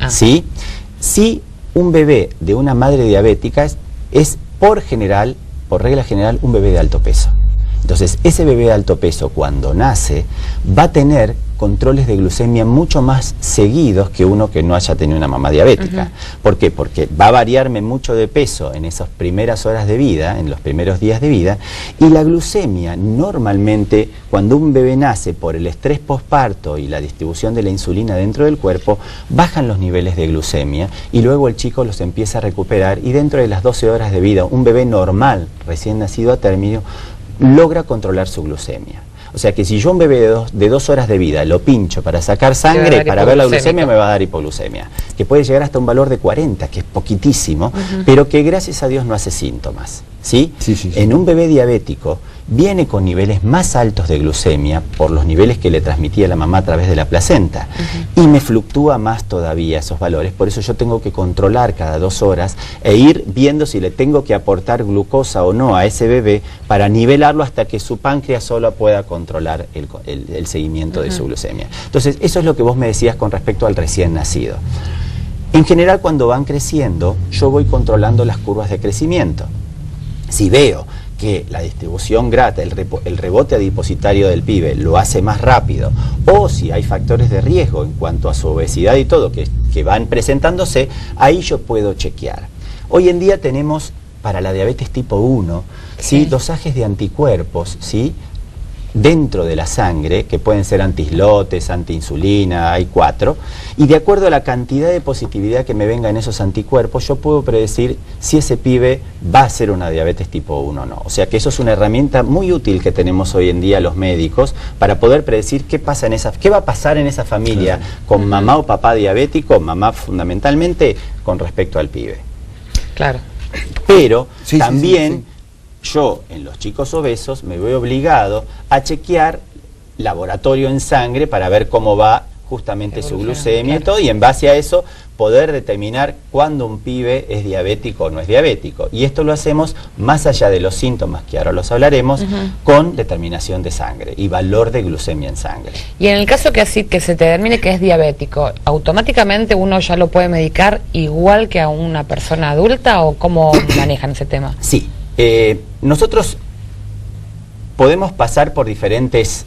¿sí? Si un bebé de una madre diabética es por regla general, un bebé de alto peso. Entonces, ese bebé de alto peso, cuando nace, va a tener controles de glucemia mucho más seguidos que uno que no haya tenido una mamá diabética. ¿Por qué? Porque va a variarme mucho de peso en esas primeras horas de vida, en los primeros días de vida, y la glucemia normalmente, cuando un bebé nace por el estrés posparto y la distribución de la insulina dentro del cuerpo, bajan los niveles de glucemia y luego el chico los empieza a recuperar y dentro de las 12 horas de vida, un bebé normal, recién nacido a término, logra controlar su glucemia. O sea que si yo un bebé de 2 horas de vida lo pincho para sacar sangre, para ver la glucemia, me va a dar hipoglucemia, que puede llegar hasta un valor de 40, que es poquitísimo, pero que gracias a Dios no hace síntomas. ¿Sí? En un bebé diabético viene con niveles más altos de glucemia por los niveles que le transmitía la mamá a través de la placenta y me fluctúa más todavía esos valores, por eso yo tengo que controlar cada 2 horas e ir viendo si le tengo que aportar glucosa o no a ese bebé para nivelarlo hasta que su páncreas solo pueda controlar el seguimiento de su glucemia. Entonces eso es lo que vos me decías con respecto al recién nacido. En general, cuando van creciendo, yo voy controlando las curvas de crecimiento. Si veo que la distribución grata, el rebote adipositario del pibe lo hace más rápido, o si hay factores de riesgo en cuanto a su obesidad y todo que van presentándose, ahí yo puedo chequear. Hoy en día tenemos para la diabetes tipo 1, ¿sí? Dosajes de anticuerpos, ¿sí? Dentro de la sangre, que pueden ser antiislotes, antiinsulina, hay 4, y de acuerdo a la cantidad de positividad que me venga en esos anticuerpos, yo puedo predecir si ese pibe va a ser una diabetes tipo 1 o no. O sea que eso es una herramienta muy útil que tenemos hoy en día los médicos para poder predecir qué va a pasar en esa familia con mamá o papá diabético, mamá fundamentalmente, con respecto al pibe. Claro. Pero también yo, en los chicos obesos, me veo obligado a chequear laboratorio en sangre para ver cómo va justamente su glucemia y todo, y en base a eso poder determinar cuándo un pibe es diabético o no es diabético. Y esto lo hacemos más allá de los síntomas, que ahora los hablaremos, con determinación de sangre y valor de glucemia en sangre. Y en el caso que se determine que es diabético, ¿automáticamente uno ya lo puede medicar igual que a una persona adulta o cómo manejan ese tema? Sí. Nosotros podemos pasar por diferentes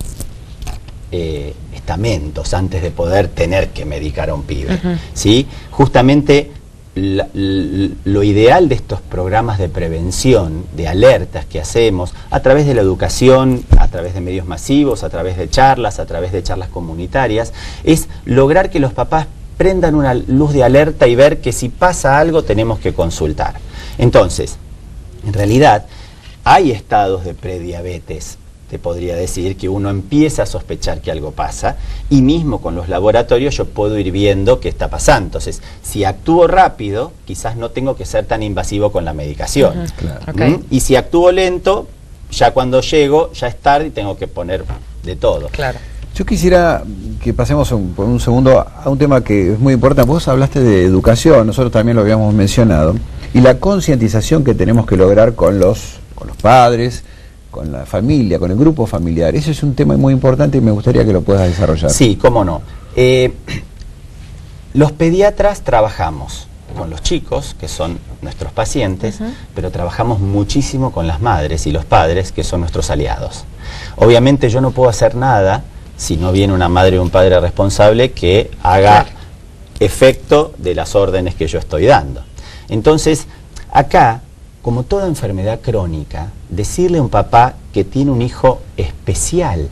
estamentos antes de poder tener que medicar a un pibe, ¿sí? Justamente lo ideal de estos programas de prevención, de alertas que hacemos a través de la educación, a través de medios masivos, a través de charlas comunitarias, es lograr que los papás prendan una luz de alerta y ver que si pasa algo tenemos que consultar. Entonces, en realidad, hay estados de prediabetes, te podría decir, que uno empieza a sospechar que algo pasa, y mismo con los laboratorios yo puedo ir viendo qué está pasando. Entonces, si actúo rápido, quizás no tengo que ser tan invasivo con la medicación. Y si actúo lento, ya cuando llego, ya es tarde y tengo que poner de todo. Yo quisiera que pasemos por un segundo a un tema que es muy importante. Vos hablaste de educación, nosotros también lo habíamos mencionado, y la concientización que tenemos que lograr con los padres, con la familia, con el grupo familiar. Ese es un tema muy importante y me gustaría que lo puedas desarrollar. Sí, cómo no. Los pediatras trabajamos con los chicos, que son nuestros pacientes, pero trabajamos muchísimo con las madres y los padres, que son nuestros aliados. Obviamente yo no puedo hacer nada si no viene una madre o un padre responsable que haga efecto de las órdenes que yo estoy dando. Entonces, acá, como toda enfermedad crónica, decirle a un papá que tiene un hijo especial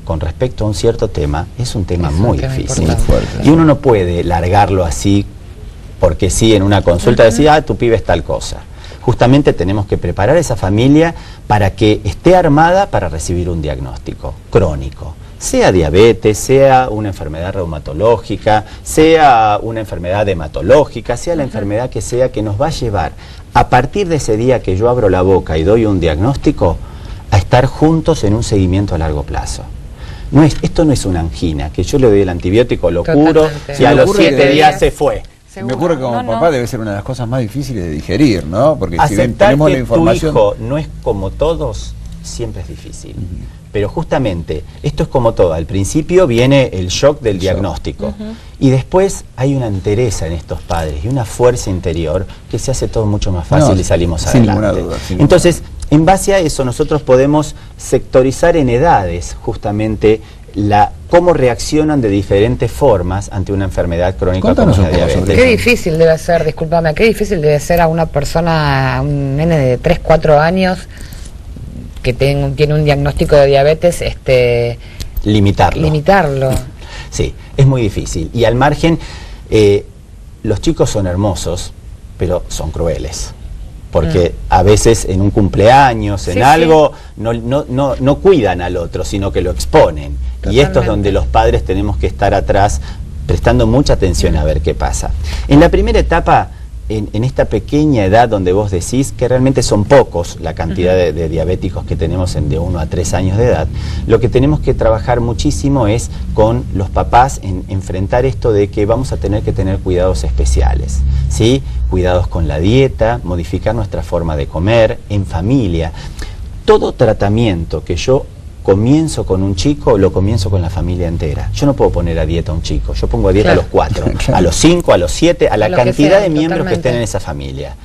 con respecto a un cierto tema es un tema muy difícil. Y uno no puede largarlo así porque sí en una consulta decir, tu pibe es tal cosa. Justamente tenemos que preparar a esa familia para que esté armada para recibir un diagnóstico crónico. Sea diabetes, sea una enfermedad reumatológica, sea una enfermedad hematológica, sea la enfermedad que sea, que nos va a llevar, a partir de ese día que yo abro la boca y doy un diagnóstico, a estar juntos en un seguimiento a largo plazo. Esto no es una angina, que yo le doy el antibiótico, lo curo, y a los 7 días se fue. Me ocurre que como papá debe ser una de las cosas más difíciles de digerir, ¿no? Porque aceptar si bien tenemos que la información... tu hijo no es como todos, siempre es difícil. pero justamente esto es como todo, al principio viene el shock del diagnóstico y después hay una entereza en estos padres y una fuerza interior que se hace todo mucho más fácil y salimos sin adelante. Ninguna duda, sin Entonces, en base a eso nosotros podemos sectorizar en edades justamente cómo reaccionan de diferentes formas ante una enfermedad crónica como la diabetes. Qué difícil debe ser, discúlpame, qué difícil debe ser a una persona, a un nene de 3, 4 años que tiene un diagnóstico de diabetes, limitarlo. Sí, es muy difícil. Y al margen, los chicos son hermosos, pero son crueles. Porque a veces en un cumpleaños, en algo, no cuidan al otro, sino que lo exponen. Totalmente. Y esto es donde los padres tenemos que estar atrás, prestando mucha atención a ver qué pasa. En la primera etapa, en esta pequeña edad donde vos decís que realmente son pocos la cantidad de diabéticos que tenemos de 1 a 3 años de edad, lo que tenemos que trabajar muchísimo es con los papás en enfrentar esto de que vamos a tener que tener cuidados especiales, ¿sí? Cuidados con la dieta, modificar nuestra forma de comer, en familia. Todo tratamiento que yo comienzo con un chico, lo comienzo con la familia entera. Yo no puedo poner a dieta a un chico, yo pongo a dieta a los 4, a los 5, a los 7, a la cantidad de miembros que estén en esa familia.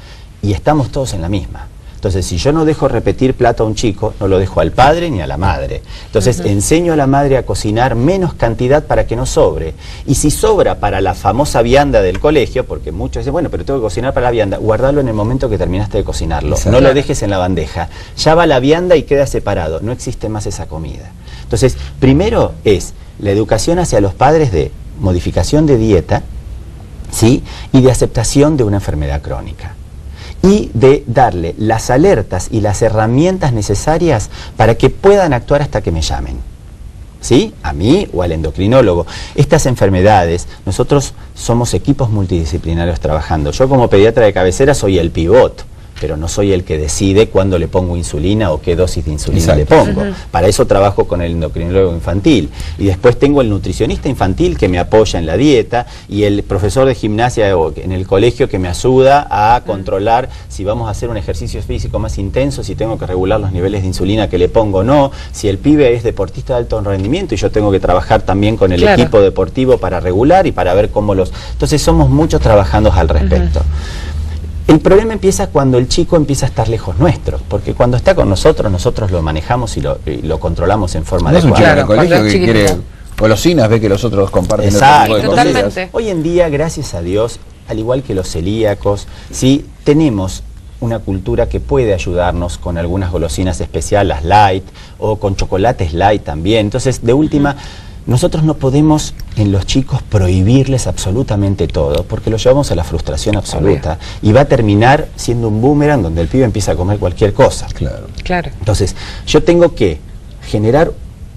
Y estamos todos en la misma. Entonces, si yo no dejo repetir plato a un chico, no lo dejo al padre ni a la madre. Entonces, enseño a la madre a cocinar menos cantidad para que no sobre. Y si sobra para la famosa vianda del colegio, porque muchos dicen, bueno, pero tengo que cocinar para la vianda, guardalo en el momento que terminaste de cocinarlo. No lo dejes en la bandeja. Ya va la vianda y queda separado. No existe más esa comida. Entonces, primero es la educación hacia los padres de modificación de dieta, ¿sí? Y de aceptación de una enfermedad crónica. Y de darle las alertas y las herramientas necesarias para que puedan actuar hasta que me llamen, ¿sí? A mí o al endocrinólogo. Estas enfermedades, nosotros somos equipos multidisciplinarios trabajando. Yo como pediatra de cabecera soy el pivot, pero no soy el que decide cuándo le pongo insulina o qué dosis de insulina le pongo. Para eso trabajo con el endocrinólogo infantil. Y después tengo el nutricionista infantil que me apoya en la dieta y el profesor de gimnasia en el colegio que me ayuda a controlar si vamos a hacer un ejercicio físico más intenso, si tengo que regular los niveles de insulina que le pongo o no, si el pibe es deportista de alto rendimiento y yo tengo que trabajar también con el equipo deportivo para regular y para ver cómo los... Entonces somos muchos trabajando al respecto. El problema empieza cuando el chico empieza a estar lejos nuestro, porque cuando está con nosotros, nosotros lo manejamos y lo controlamos en forma adecuada. Es un chico en el colegio que quiere golosinas, ve que los otros comparten. Exacto. Entonces, hoy en día, gracias a Dios, al igual que los celíacos, ¿sí? Tenemos una cultura que puede ayudarnos con algunas golosinas especiales, light, o con chocolates light también. Entonces, de última... Nosotros no podemos en los chicos prohibirles absolutamente todo, porque lo llevamos a la frustración absoluta y va a terminar siendo un boomerang donde el pibe empieza a comer cualquier cosa. Claro. Entonces, yo tengo que generar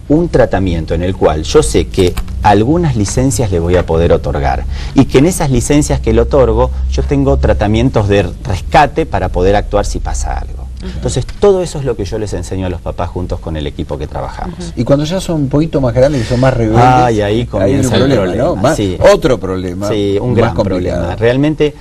un tratamiento en el cual yo sé que algunas licencias le voy a poder otorgar y que en esas licencias que le otorgo yo tengo tratamientos de rescate para poder actuar si pasa algo. Entonces, todo eso es lo que yo les enseño a los papás juntos con el equipo que trabajamos. Y cuando ya son un poquito más grandes y son más rebeldes... y ahí comienza el problema, ¿no? Sí. Otro problema. Sí, un gran problema. Realmente,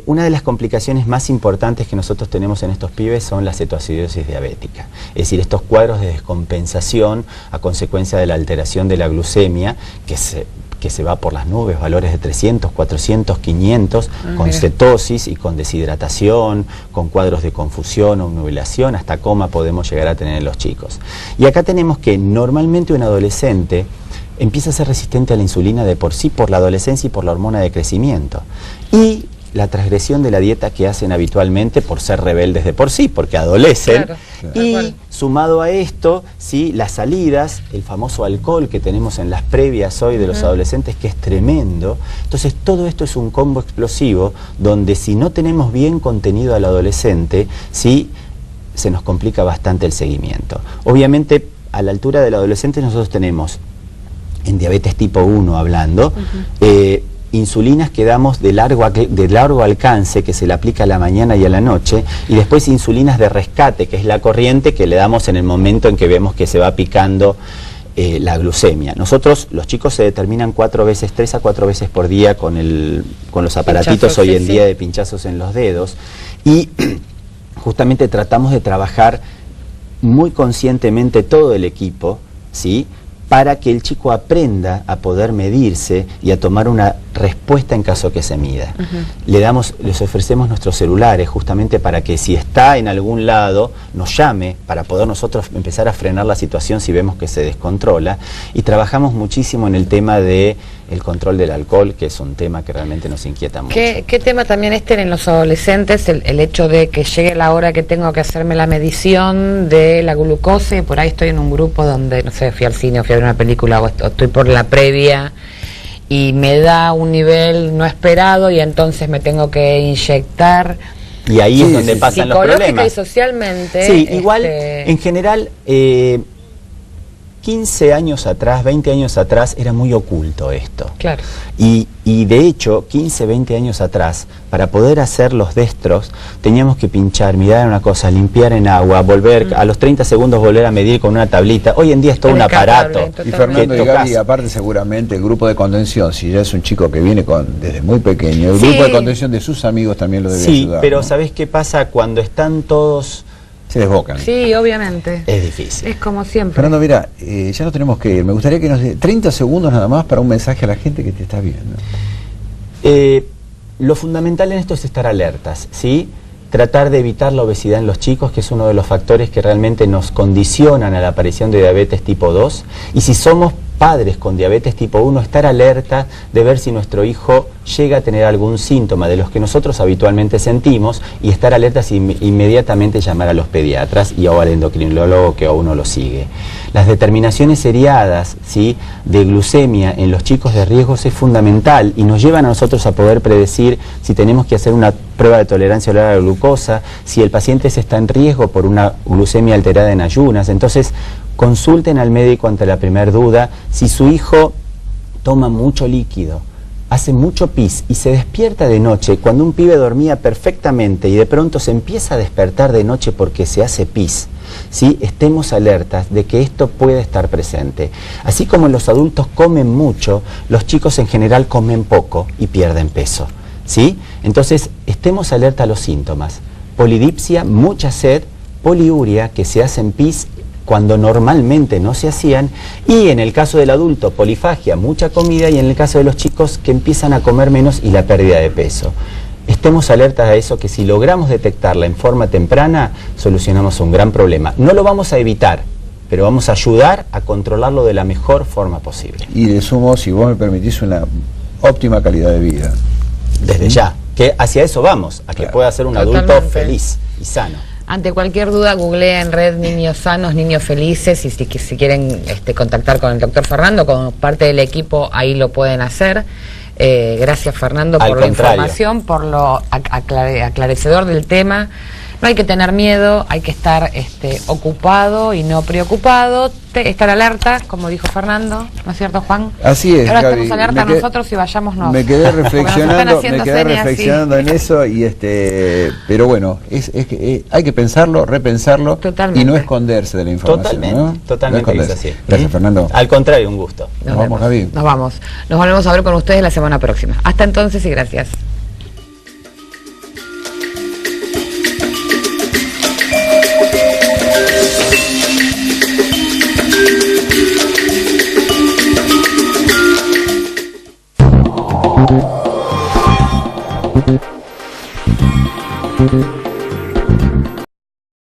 una de las complicaciones más importantes que nosotros tenemos en estos pibes son la cetoacidosis diabética. Es decir, estos cuadros de descompensación a consecuencia de la alteración de la glucemia que se va por las nubes, valores de 300, 400, 500, con cetosis y con deshidratación, con cuadros de confusión o obnubilación, hasta coma podemos llegar a tener en los chicos. Y acá tenemos que normalmente un adolescente empieza a ser resistente a la insulina de por sí, por la adolescencia y por la hormona de crecimiento. Y la transgresión de la dieta que hacen habitualmente por ser rebeldes de por sí, porque adolecen. Y sumado a esto, ¿sí? Las salidas, el famoso alcohol que tenemos en las previas hoy de los adolescentes, que es tremendo. Entonces todo esto es un combo explosivo donde si no tenemos bien contenido al adolescente, ¿sí? Se nos complica bastante el seguimiento. Obviamente a la altura del adolescente nosotros tenemos, en diabetes tipo 1 hablando, insulinas que damos de largo alcance, que se le aplica a la mañana y a la noche, y después insulinas de rescate, que es la corriente que le damos en el momento en que vemos que se va picando la glucemia. Nosotros, los chicos se determinan 3 a 4 veces por día con los aparatitos pinchazos, hoy en día de pinchazos en los dedos, y justamente tratamos de trabajar muy conscientemente todo el equipo, ¿sí?, para que el chico aprenda a poder medirse y a tomar una respuesta en caso que se mida. Les ofrecemos nuestros celulares justamente para que si está en algún lado nos llame para poder nosotros empezar a frenar la situación si vemos que se descontrola, y trabajamos muchísimo en el tema de el control del alcohol, que es un tema que realmente nos inquieta mucho. ¿Qué tema también en los adolescentes? El hecho de que llegue la hora que tengo que hacerme la medición de la glucosa, y por ahí estoy en un grupo donde, no sé, fui al cine o fui a ver una película o estoy por la previa y me da un nivel no esperado y entonces me tengo que inyectar. Y ahí es donde pasan los problemas. Psicológica y socialmente. Sí, igual, en general, 15 años atrás, 20 años atrás, era muy oculto esto. Claro. Y de hecho, 15, 20 años atrás, para poder hacer los destros, teníamos que pinchar, mirar una cosa, limpiar en agua, volver, a los 30 segundos volver a medir con una tablita. Hoy en día es todo un aparato. Y Fernando y Gaby, aparte seguramente el grupo de contención, si ya es un chico que viene desde muy pequeño, el grupo de contención de sus amigos también lo debe ayudar. Sí, pero ¿no? ¿sabés qué pasa? Cuando están todos... se desbocan. Sí, obviamente. Es difícil. Es como siempre. Fernando, mira, ya no tenemos que ir. Me gustaría que nos dé 30 segundos nada más para un mensaje a la gente que te está viendo. Lo fundamental en esto es estar alertas, ¿sí? Tratar de evitar la obesidad en los chicos, que es uno de los factores que realmente nos condicionan a la aparición de diabetes tipo 2. Y si somos padres con diabetes tipo 1, estar alerta de ver si nuestro hijo llega a tener algún síntoma de los que nosotros habitualmente sentimos, y estar alertas y inmediatamente llamar a los pediatras y o al endocrinólogo que a uno lo sigue. Las determinaciones seriadas, ¿sí?, de glucemia en los chicos de riesgos es fundamental y nos llevan a nosotros a poder predecir si tenemos que hacer una prueba de tolerancia oral a la glucosa, si el paciente está en riesgo por una glucemia alterada en ayunas. Entonces, consulten al médico ante la primer duda. Si su hijo toma mucho líquido, hace mucho pis y se despierta de noche, cuando un pibe dormía perfectamente y de pronto se empieza a despertar de noche porque se hace pis, ¿sí?, estemos alertas de que esto puede estar presente. Así como los adultos comen mucho, los chicos en general comen poco y pierden peso, ¿sí? Entonces, estemos alerta a los síntomas. Polidipsia, mucha sed, poliuria, que se hacen pis cuando normalmente no se hacían, y en el caso del adulto, polifagia, mucha comida, y en el caso de los chicos que empiezan a comer menos y la pérdida de peso. Estemos alertas a eso, que si logramos detectarla en forma temprana, solucionamos un gran problema. No lo vamos a evitar, pero vamos a ayudar a controlarlo de la mejor forma posible. Y de sumo, si vos me permitís, una óptima calidad de vida. Desde ya, que hacia eso vamos, a que pueda ser un adulto feliz y sano. Ante cualquier duda, googlea en red niños sanos, niños felices, y si quieren contactar con el doctor Fernando, con parte del equipo, ahí lo pueden hacer. Gracias, Fernando, por la información, por lo aclarecedor del tema. No hay que tener miedo, hay que estar ocupado y no preocupado, estar alerta, como dijo Fernando, ¿no es cierto, Juan? Así es, ahora Gaby, estemos alerta nosotros y vayámonos. Me quedé reflexionando, en eso, y pero bueno, hay que pensarlo, repensarlo. Totalmente. Y no esconderse de la información. Totalmente, ¿no? es así. Gracias, Fernando. Al contrario, un gusto. Nos vamos, Gaby. Nos vamos. Nos volvemos a ver con ustedes la semana próxima. Hasta entonces y gracias.